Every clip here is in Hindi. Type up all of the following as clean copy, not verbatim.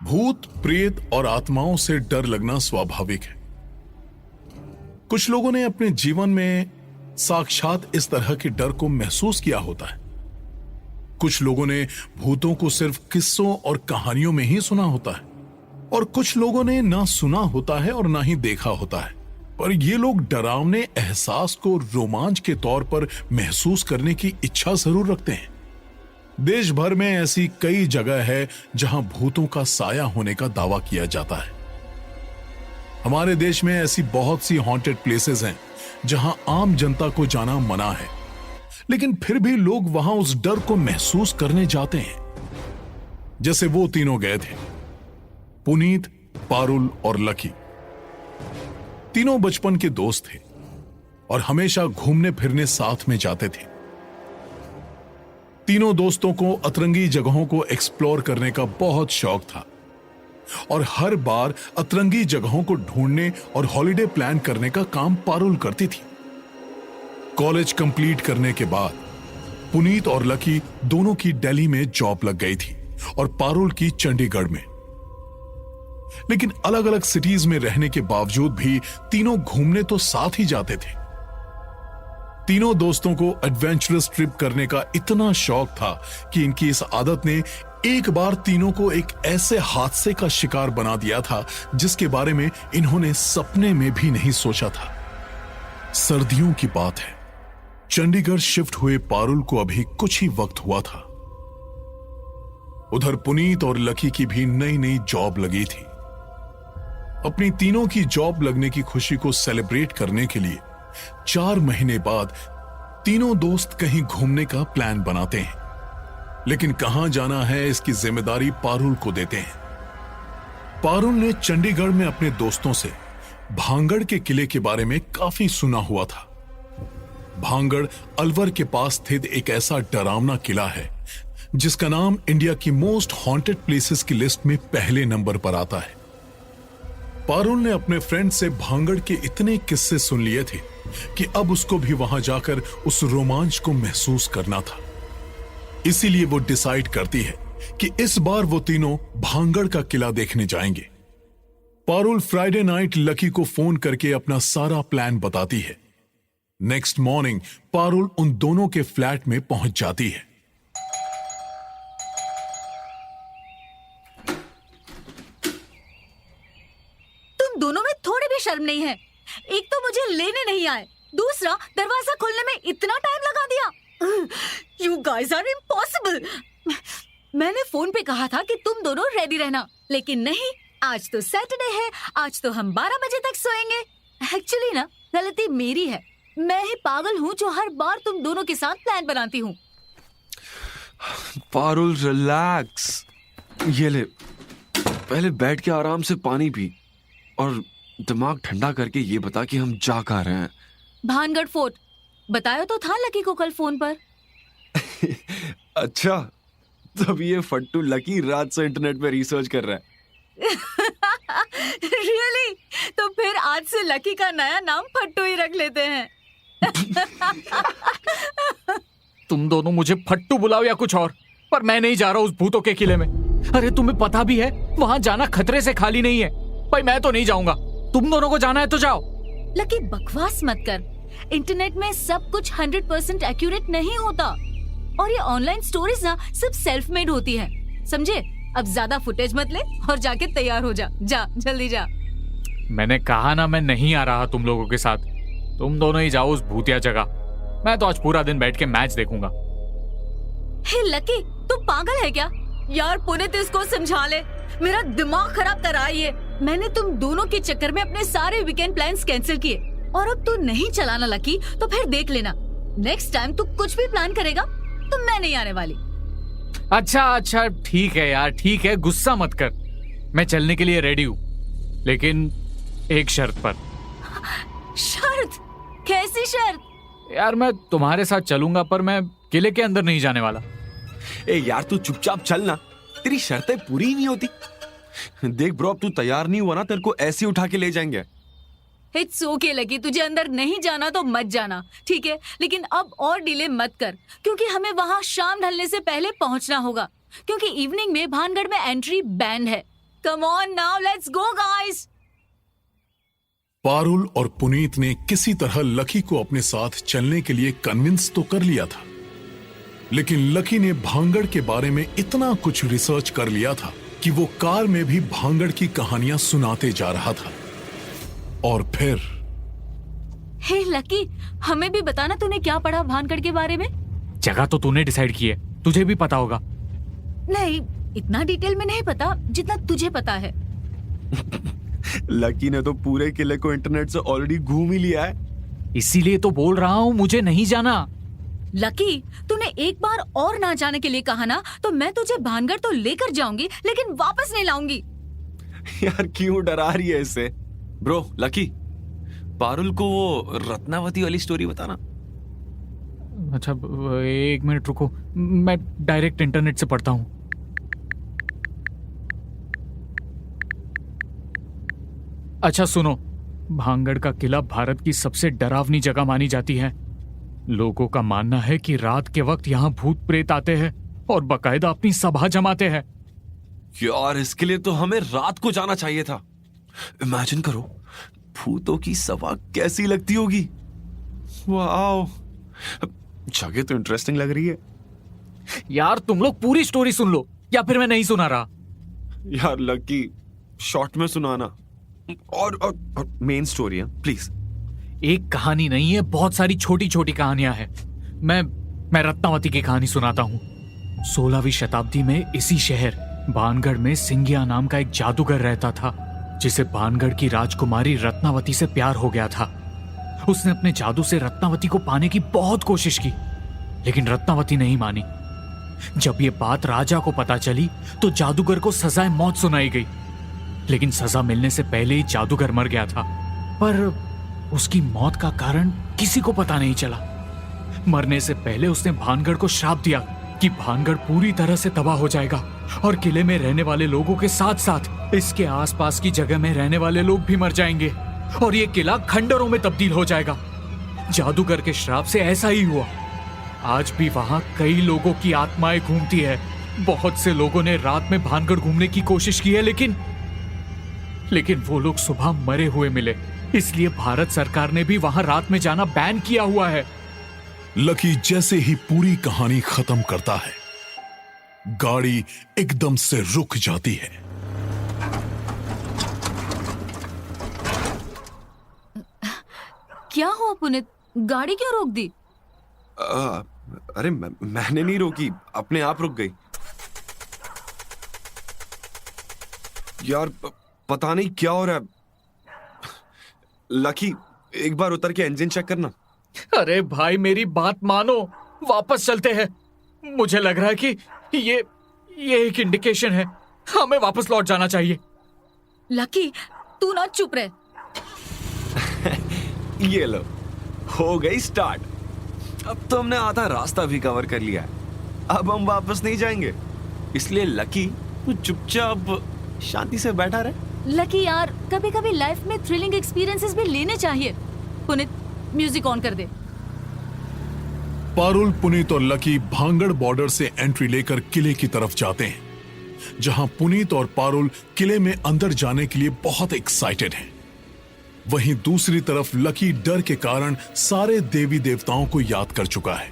भूत, प्रेत और आत्माओं से डर लगना स्वाभाविक है। कुछ लोगों ने अपने जीवन में साक्षात इस तरह के डर को महसूस किया होता है। कुछ लोगों ने भूतों को सिर्फ किस्सों और कहानियों में ही सुना होता है, और कुछ लोगों ने ना सुना होता है और ना ही देखा होता है, पर ये लोग डरावने एहसास को रोमांच के तौर पर महसूस करने की इच्छा जरूर रखते हैं। देश भर में ऐसी कई जगह है जहां भूतों का साया होने का दावा किया जाता है। हमारे देश में ऐसी बहुत सी हॉन्टेड प्लेसेस हैं जहां आम जनता को जाना मना है, लेकिन फिर भी लोग वहां उस डर को महसूस करने जाते हैं। जैसे वो तीनों गए थे, पुनीत, पारुल और लकी। तीनों बचपन के दोस्त थे और हमेशा घूमने फिरने साथ में जाते थे। तीनों दोस्तों को अतरंगी जगहों को एक्सप्लोर करने का बहुत शौक था और हर बार अतरंगी जगहों को ढूंढने और हॉलिडे प्लान करने का काम पारुल करती थी। कॉलेज कंप्लीट करने के बाद पुनीत और लकी दोनों की दिल्ली में जॉब लग गई थी और पारुल की चंडीगढ़ में। लेकिन अलग अलग सिटीज में रहने के बावजूद भी तीनों घूमने तो साथ ही जाते थे। तीनों दोस्तों को एडवेंचरस ट्रिप करने का इतना शौक था कि इनकी इस आदत ने एक बार तीनों को एक ऐसे हादसे का शिकार बना दिया था जिसके बारे में इन्होंने सपने में भी नहीं सोचा था। सर्दियों की बात है। चंडीगढ़ शिफ्ट हुए पारुल को अभी कुछ ही वक्त हुआ था। उधर पुनीत और लकी की भी नई नई जॉब लगी थी। अपनी तीनों की जॉब लगने की खुशी को सेलिब्रेट करने के लिए 4 महीने बाद तीनों दोस्त कहीं घूमने का प्लान बनाते हैं, लेकिन कहां जाना है इसकी जिम्मेदारी पारुल को देते हैं। पारुल ने चंडीगढ़ में अपने दोस्तों से भांगड़ के किले के बारे में काफी सुना हुआ था। भांगड़ अलवर के पास स्थित एक ऐसा डरावना किला है जिसका नाम इंडिया की मोस्ट हॉन्टेड प्लेसेस की लिस्ट में पहले नंबर पर आता है। पारुल ने अपने फ्रेंड से भांगड़ के इतने किस्से सुन लिए थे कि अब उसको भी वहां जाकर उस रोमांच को महसूस करना था। इसीलिए वो डिसाइड करती है कि इस बार वो तीनों भांगड़ का किला देखने जाएंगे। पारुल फ्राइडे नाइट लकी को फोन करके अपना सारा प्लान बताती है। नेक्स्ट मॉर्निंग पारुल उन दोनों के फ्लैट में पहुंच जाती है। तुम दोनों में थोड़ी भी शर्म नहीं है। एक तो मुझे लेने नहीं आए, दूसरा दरवाजा खोलने में इतना टाइम लगा दिया। You guys are impossible। मैंने फोन पे कहा था कि तुम दोनों रेडी रहना, लेकिन नहीं। आज तो सैटरडे है, आज तो हम 12 बजे तक सोएंगे। एक्चुअली ना, गलती मेरी है। मैं ही पागल हूँ जो हर बार तुम दोनों के साथ प्लान बनाती हूँ। पारुल रिलैक्स, ये ले, पहले बैठ के आराम से पानी पी और दिमाग ठंडा करके ये बता कि हम जा कहाँ रहे हैं। भानगढ़ फोर्ट। बताया तो था लकी को कल फोन पर। अच्छा, तब ये फट्टू लकी रात से इंटरनेट पे रिसर्च कर रहा है। Really? तो फिर आज से लकी का नया नाम फट्टू ही रख लेते हैं। तुम दोनों मुझे फट्टू बुलाओ या कुछ और, पर मैं नहीं जा रहा उस भूतों के किले में। अरे तुम्हें पता भी है वहां जाना खतरे से खाली नहीं है। भाई मैं तो नहीं जाऊंगा, तुम दोनों को जाना है तो जाओ। लकी बकवास मत कर। इंटरनेट में सब कुछ 100% एक्यूरेट नहीं होता, और ये ऑनलाइन स्टोरीज ना सिर्फ सेल्फ मेड होती है, समझे? अब ज्यादा फुटेज मत ले और जाके तैयार हो जा। जा जल्दी जा। मैंने कहा ना, मैं नहीं आ रहा तुम लोगों के साथ। तुम दोनों ही जाओ उस भूतिया जगह। मैं तो आज पूरा दिन बैठ के मैच देखूंगा। हे लकी, तू पागल है क्या? यार पुनीत, इसको समझा ले। मेरा दिमाग खराब करा ये। मैंने तुम दोनों के चक्कर में अपने सारे वीकेंड प्लान्स कैंसिल किए, और अब तू नहीं चलाना लकी, तो फिर देख लेना। नेक्स्ट टाइम तू कुछ भी प्लान करेगा तो मैं नहीं आने वाली। अच्छा ठीक है यार, ठीक है, गुस्सा मत कर। मैं चलने के लिए रेडी हूँ, लेकिन एक शर्त पर। शर्त? कैसी शर्त? यार मैं तुम्हारे साथ चलूंगा, पर मैं किले के अंदर नहीं जाने वाला। ए यार, तू चुपचाप चल ना, तेरी शर्तें पूरी ही नहीं होती। देख ब्रो, अब तू तैयार नहीं हुआ ना, तेरे को ऐसे उठा के ले जाएंगे। इट्स ओके लकी, तुझे अंदर नहीं जाना तो मत जाना, ठीक है? लेकिन अब और डिले मत कर, क्योंकि हमें वहाँ शाम ढलने से पहले पहुँचना होगा, क्योंकि इवनिंग में भानगढ़ में एंट्री बैन है। Come on now, let's go guys. Parul और पुनीत ने किसी तरह लकी को अपने साथ चलने के लिए कन्विंस तो कर लिया था, लेकिन लकी ने भांगड़ के बारे में इतना कुछ रिसर्च कर लिया था कि वो कार में भी भांगड़ की कहानियां सुनाते जा रहा था। और फिर हे लकी, हमें भी बताना तूने क्या पढ़ा भानगढ़ के बारे में। जगह तो तूने डिसाइड की है, तुझे भी पता होगा। नहीं, इतना डिटेल में नहीं पता जितना तुझे पता है। लकी ने तो पूरे किले को इंटरनेट से ऑलरेडी घूम ही लिया है। इसीलिए तो बोल रहा हूँ मुझे नहीं जाना। लकी, तूने एक बार और ना जाने के लिए कहा ना, तो मैं तुझे भानगढ़ तो लेकर जाऊंगी, लेकिन वापस नहीं लाऊंगी। यार क्यों डरा रही है इससे? ब्रो लकी, पारुल को वो रत्नावती वाली स्टोरी बताना। अच्छा, एक मिनट रुको, मैं डायरेक्ट इंटरनेट से पढ़ता हूँ। अच्छा सुनो, भांगड़ का किला भारत की सबसे डरावनी जगह मानी जाती है। लोगों का मानना है कि रात के वक्त यहाँ भूत प्रेत आते हैं और बकायदा अपनी सभा जमाते हैं। यार इसके लिए तो हमें रात को जाना चाहिए था। इमेजिन करो, भूतों की सभा कैसी लगती होगी। वाओ, जगह तो इंटरेस्टिंग लग रही है। यार तुम लोग पूरी स्टोरी सुन लो, या फिर मैं नहीं सुना रहा। यार लकी, शॉर्ट में सुनाना, और मेन स्टोरी है प्लीज। एक कहानी नहीं है, बहुत सारी छोटी छोटी कहानियां हैं। मैं रत्नावती की कहानी सुनाता हूँ। 16वीं शताब्दी में इसी शहर भानगढ़ में सिंगिया नाम का एक जादूगर रहता था, जिसे भानगढ़ की राजकुमारी रत्नावती से प्यार हो गया था। उसने अपने जादू से रत्नावती को पाने की बहुत कोशिश की, लेकिन रत्नावती नहीं मानी। जब ये बात राजा को पता चली तो जादूगर को सजाए मौत सुनाई गई, लेकिन सजा मिलने से पहले ही जादूगर मर गया था। पर उसकी मौत का कारण किसी को पता नहीं चला। मरने से पहले उसने भानगढ़ को श्राप दिया कि भानगढ़ पूरी तरह से तबाह हो जाएगा और किले में रहने वाले लोगों के साथ साथ इसके आसपास की जगह में रहने वाले लोग भी मर जाएंगे और ये किला खंडरों में तब्दील हो जाएगा। जादूगर के श्राप से ऐसा ही हुआ। आज भी वहां कई लोगों की आत्माएं घूमती है। बहुत से लोगों ने रात में भानगढ़ घूमने की कोशिश की है, लेकिन वो लोग सुबह मरे हुए मिले। इसलिए भारत सरकार ने भी वहां रात में जाना बैन किया हुआ है। लकी जैसे ही पूरी कहानी खत्म करता है, गाड़ी एकदम से रुक जाती है। क्या हुआ पुनीत, गाड़ी क्यों रोक दी? अरे मैंने नहीं रोकी, अपने आप रुक गई। यार पता नहीं क्या हो रहा है। लकी, एक बार उतर के इंजन चेक करना। अरे भाई मेरी बात मानो, वापस चलते हैं। मुझे लग रहा है कि ये एक इंडिकेशन है, हमें वापस लौट जाना चाहिए। लकी, तू ना चुप रहे। ये लो, हो गई स्टार्ट। अब तो हमने आधा रास्ता भी कवर कर लिया है। अब हम वापस नहीं जाएंगे, इसलिए लकी तू चुपचाप शांति से बैठा रहे। लकी यार, कभी कभी लाइफ में थ्रिलिंग एक्सपीरियंसेस भी लेने चाहिए। पुनीत, म्यूजिक ऑन कर दे। पारुल, पुनीत और लकी भांगड़ बॉर्डर से एंट्री लेकर किले की तरफ जाते हैं, जहां पुनीत और पारुल किले में अंदर जाने के लिए बहुत एक्साइटेड हैं। वहीं दूसरी तरफ लकी डर के कारण सारे देवी देवताओं को याद कर चुका है।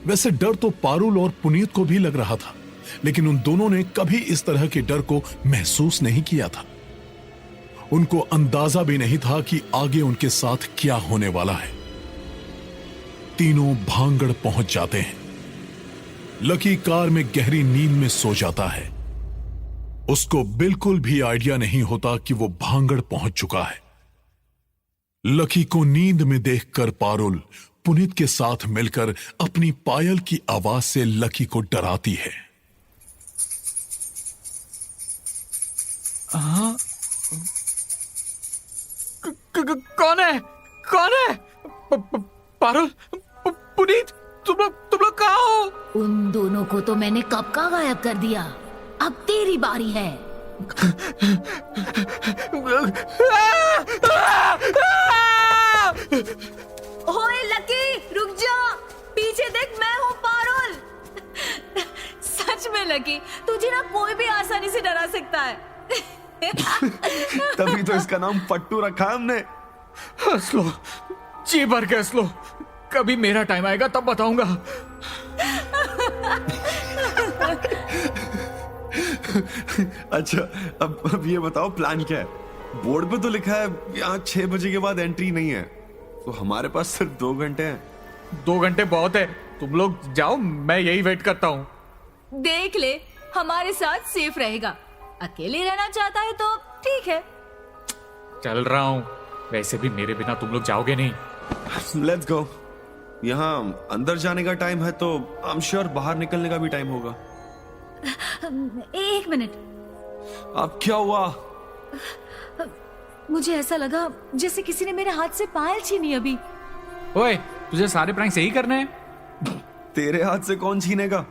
वैसे डर तो पारुल और पुनीत को भी लग रहा था, लेकिन उन दोनों ने कभी इस तरह के डर को महसूस नहीं किया था। उनको अंदाजा भी नहीं था कि आगे उनके साथ क्या होने वाला है। तीनों भांगड़ पहुंच जाते हैं। लकी कार में गहरी नींद में सो जाता है। उसको बिल्कुल भी आइडिया नहीं होता कि वो भांगड़ पहुंच चुका है। लकी को नींद में देखकर पारुल पुनीत के साथ मिलकर अपनी पायल की आवाज से लकी को डराती है। कौन है? पारुल, पुनीत, तुम लोग कहाँ हो? उन दोनों को तो मैंने कब का गायब कर दिया। अब तेरी बारी है। ओए लकी, रुक जा। पीछे देख, मैं हूँ पारुल। सच में लकी, तुझे ना कोई भी आसानी से डरा सकता है। तभी तो इसका नाम फट्टू रखा है हमने। हंस लो, जी भर के हंस लो। कभी मेरा टाइम आएगा तब बताऊंगा। अच्छा, अब ये बताओ प्लान क्या है? बोर्ड पे तो लिखा है यहाँ 6 बजे के बाद एंट्री नहीं है, तो हमारे पास सिर्फ 2 घंटे हैं। 2 घंटे बहुत है, तुम लोग जाओ, मैं यही वेट करता हूँ। देख ले, हमारे साथ सेफ रहेगा। अकेले रहना चाहता है तो ठीक है। चल रहा हूँ, वैसे भी मेरे बिना तुम लोग जाओगे नहीं। Let's go. यहाँ अंदर जाने का टाइम है तो आई एम श्योर बाहर निकलने का भी टाइम होगा। एक मिनट, अब क्या हुआ? मुझे ऐसा लगा जैसे किसी ने मेरे हाथ से पायल छीनी अभी। ओए, तुझे सारे प्रैंक्स यही करने हैं? तेरे हाथ से कौन छीनेगा?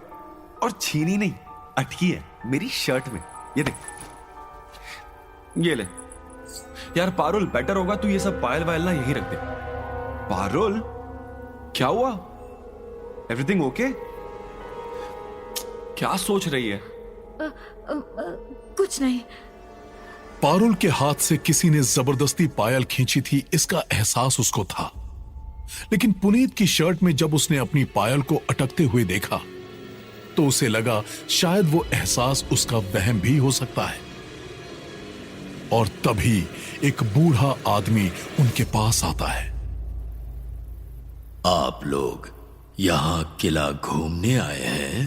और छीनी नहीं, अटकी है मेरी शर्ट में। ये देख, ये ले। यार पारुल, बेटर होगा तू ये सब पायल वायल ना यही रख दे। पारुल, क्या हुआ? Everything okay? क्या सोच रही है? कुछ नहीं। पारुल के हाथ से किसी ने जबरदस्ती पायल खींची थी, इसका एहसास उसको था। लेकिन पुनीत की शर्ट में जब उसने अपनी पायल को अटकते हुए देखा तो उसे लगा शायद वो एहसास उसका वहम भी हो सकता है। और तभी एक बूढ़ा आदमी उनके पास आता है। आप लोग यहाँ किला घूमने आए हैं?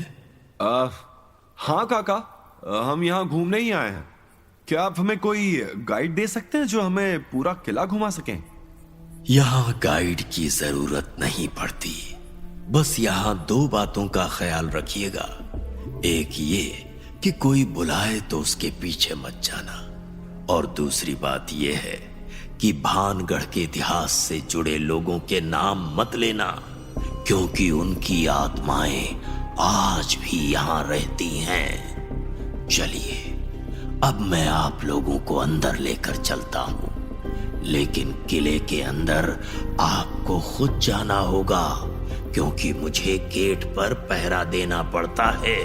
हाँ काका, हम यहाँ घूमने ही आए हैं। क्या आप हमें कोई गाइड दे सकते हैं जो हमें पूरा किला घुमा सकें? यहाँ गाइड की जरूरत नहीं पड़ती। बस यहाँ 2 बातों का ख्याल रखिएगा। एक ये कि कोई बुलाए तो उसके पीछे मत जाना, और दूसरी बात यह है कि भानगढ़ के इतिहास से जुड़े लोगों के नाम मत लेना, क्योंकि उनकी आत्माएं आज भी यहाँ रहती हैं। चलिए, अब मैं आप लोगों को अंदर लेकर चलता हूँ, लेकिन किले के अंदर आपको खुद जाना होगा, क्योंकि मुझे गेट पर पहरा देना पड़ता है।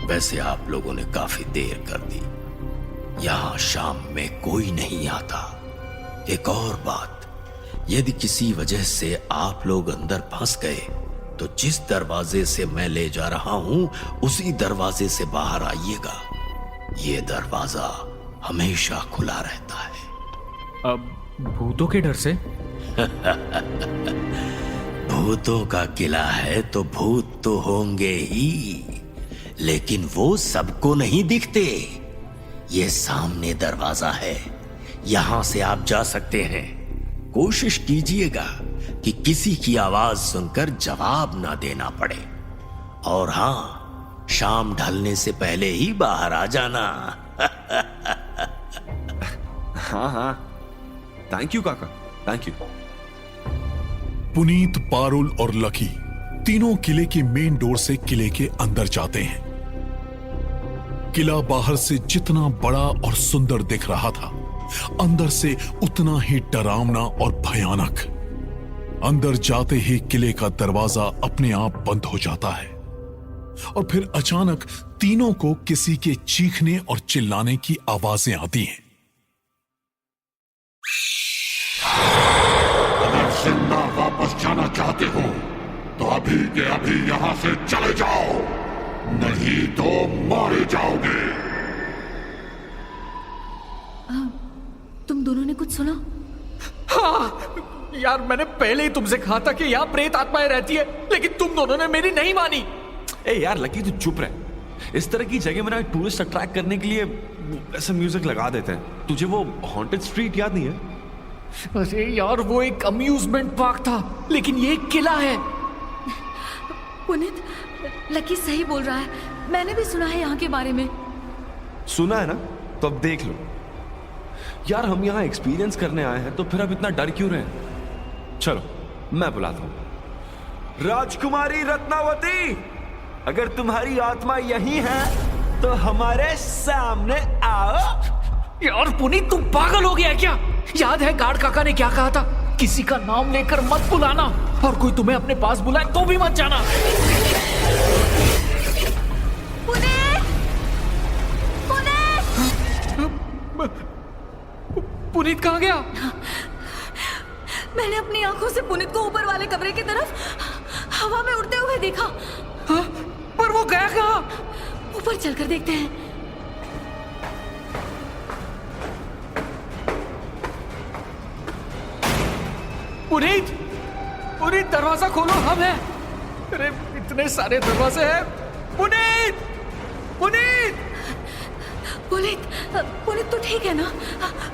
वैसे आप लोगों ने काफी देर कर दी, यहाँ शाम में कोई नहीं आता। एक और बात, यदि किसी वजह से आप लोग अंदर फंस गए तो जिस दरवाजे से मैं ले जा रहा हूं उसी दरवाजे से बाहर आइएगा। ये दरवाजा हमेशा खुला रहता है। अब भूतों के डर से? भूतों का किला है तो भूत तो होंगे ही, लेकिन वो सबको नहीं दिखते। ये सामने दरवाजा है, यहां से आप जा सकते हैं। कोशिश कीजिएगा कि किसी की आवाज सुनकर जवाब ना देना पड़े, और हां, शाम ढलने से पहले ही बाहर आ जाना। हाँ हाँ, थैंक यू काका, थैंक यू। पुनीत, पारुल और लकी तीनों किले की मेन डोर से किले के अंदर जाते हैं। किला बाहर से जितना बड़ा और सुंदर दिख रहा था, अंदर से उतना ही डरावना और भयानक। अंदर जाते ही किले का दरवाजा अपने आप बंद हो जाता है और फिर अचानक तीनों को किसी के चीखने और चिल्लाने की आवाजें आती हैं। अगर जिंदा वापस जाना चाहते हो तो अभी के अभी यहां से चले जाओ, नहीं तो मारे जाओगे। तुम दोनों ने कुछ सुना? हाँ, यार मैंने पहले ही तुमसे कहा था कि यहाँ प्रेत आत्माएं रहती है, लेकिन तुम दोनों ने मेरी नहीं मानी। ए यार लकी, तू चुप रह। इस तरह की जगह में ना टूरिस्ट अट्रैक्ट करने के लिए ऐसा म्यूजिक लगा देते हैं। तुझे वो हॉन्टेड स्ट्रीट याद नहीं है? अरे यार, वो एक अम्यूजमेंट पार्क था, लेकिन ये एक किला है। पुनीत, लकी सही बोल रहा है, मैंने भी सुना है यहाँ के बारे में। सुना है ना? तो अब देख लो। यार हम यहाँ एक्सपीरियंस करने आए हैं, तो फिर अब इतना डर क्यों रहे? चलो मैं बुलाता हूं। राजकुमारी रत्नावती, अगर तुम्हारी आत्मा यही है तो हमारे सामने आओ। यार पुनीत, तुम पागल हो गया है क्या? याद है गार्ड काका ने क्या कहा था? किसी का नाम लेकर मत बुलाना, और कोई तुम्हें अपने पास बुलाए तो भी मत जाना। पुनीत! पुनीत! पुनीत कहाँ गया? मैंने अपनी आंखों से पुनीत को ऊपर वाले कमरे की तरफ हवा में उड़ते हुए देखा। हाँ? पर वो गया कहाँ? ऊपर चलकर देखते हैं। पुनीत, पुनीत दरवाजा खोलो, हम हैं। अरे इतने सारे दरवाजे हैं। पुनीत, पुनीत, पुनीत, पुनीत तो ठीक है ना?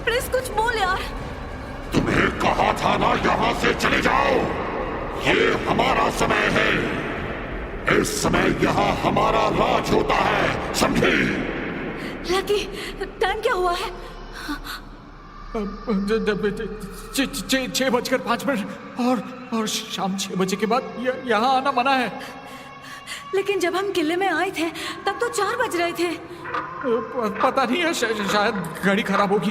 प्लीज कुछ बोल यार। तुम्हें कहा था ना यहाँ से चले जाओ। ये हमारा समय है। इस समय यहाँ हमारा राज होता है, समझे? लकी, टाइम क्या हुआ है? 6:05 और शाम 6 बजे के बाद यहाँ आना मना है। लेकिन जब हम किले में आए थे तब तो 4 बज रहे थे। पता नहीं है, शायद गाड़ी खराब होगी।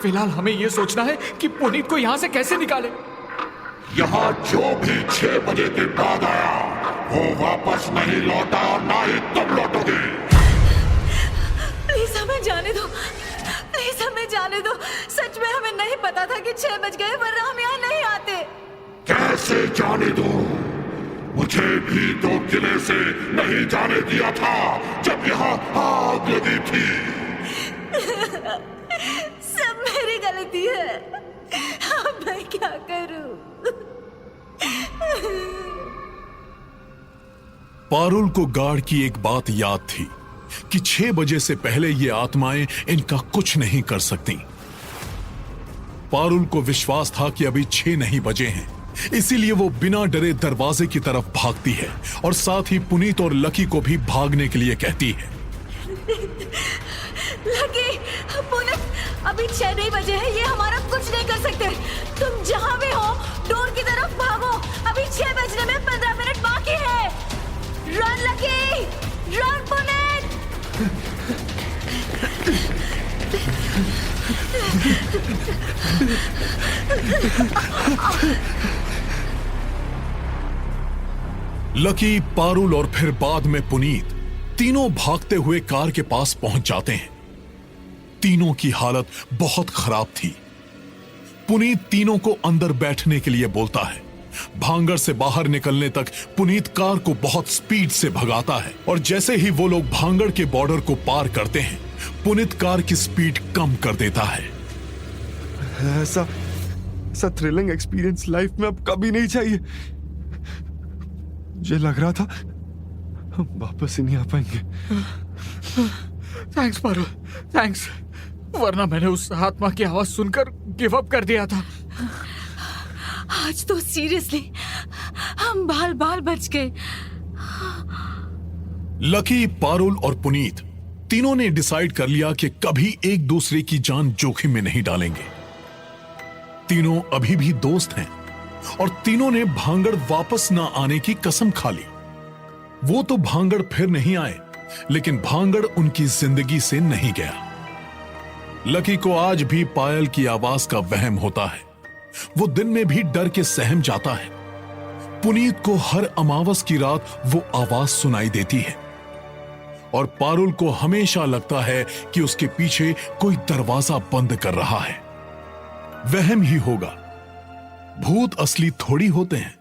फिलहाल हमें ये सोचना है कि पुनीत को यहाँ से कैसे निकाले। यहाँ जो भी 6 बजे के बाद आया वो वापस नहीं लौटा और ना ही तुम लौटोगे। प्लीज हमें जाने दो, प्लीज हमें जाने दो। सच में हमें नहीं पता था कि 6 बज गए, वरना हम यहाँ नहीं आते। कैसे जाने दूं? मुझे भी तो किले से नहीं जाने दिया था जब यहाँ आग लगी थी। सब मेरी गलती है। अब मैं क्या करूं? पारुल को गार्ड की एक बात याद थी कि 6 बजे से पहले ये आत्माएं इनका कुछ नहीं कर सकती। पारुल को विश्वास था कि अभी 6 नहीं बजे हैं, इसीलिए वो बिना डरे दरवाजे की तरफ भागती है और साथ ही पुनीत और लकी को भी भागने के लिए कहती है। लकी, पुनीत, अभी 6 नहीं बजे हैं, ये हमारा कुछ नहीं कर सकते। तुम जहां भी हो डोर की तरफ भागो। अभी 6 बजने में 15 मिनट बाकी है। Run lucky, run Puneet. Lucky, Parul और फिर बाद में पुनीत तीनों भागते हुए कार के पास पहुंच जाते हैं। तीनों की हालत बहुत खराब थी। पुनीत तीनों को अंदर बैठने के लिए बोलता है। भांगड़ से बाहर निकलने तक पुनीत कार को बहुत स्पीड से भगाता है और जैसे ही वो लोग भांगड़ के बॉर्डर को पार करते हैं, पुनीत कार की स्पीड कम कर देता है। ऐसा थ्रिलिंग एक्सपीरियंस लाइफ में अब कभी नहीं चाहिए। मुझे लग रहा था हम वापस ही नहीं आ पाएंगे। थैंक्स पारुल, थैंक्स, वरना मैंने उस आत्मा की आवाज सुनकर गिव अप कर दिया था। आज तो सीरियसली हम बाल बाल बच गए। लकी, पारुल और पुनीत तीनों ने डिसाइड कर लिया कि कभी एक दूसरे की जान जोखिम में नहीं डालेंगे। तीनों अभी भी दोस्त हैं और तीनों ने भांगड़ वापस ना आने की कसम खा ली। वो तो भांगड़ फिर नहीं आए, लेकिन भांगड़ उनकी जिंदगी से नहीं गया। लकी को आज भी पायल की आवाज का वहम होता है। वो दिन में भी डर के सहम जाता है। पुनीत को हर अमावस की रात वो आवाज सुनाई देती है और पारुल को हमेशा लगता है कि उसके पीछे कोई दरवाजा बंद कर रहा है। वहम ही होगा, भूत असली थोड़ी होते हैं।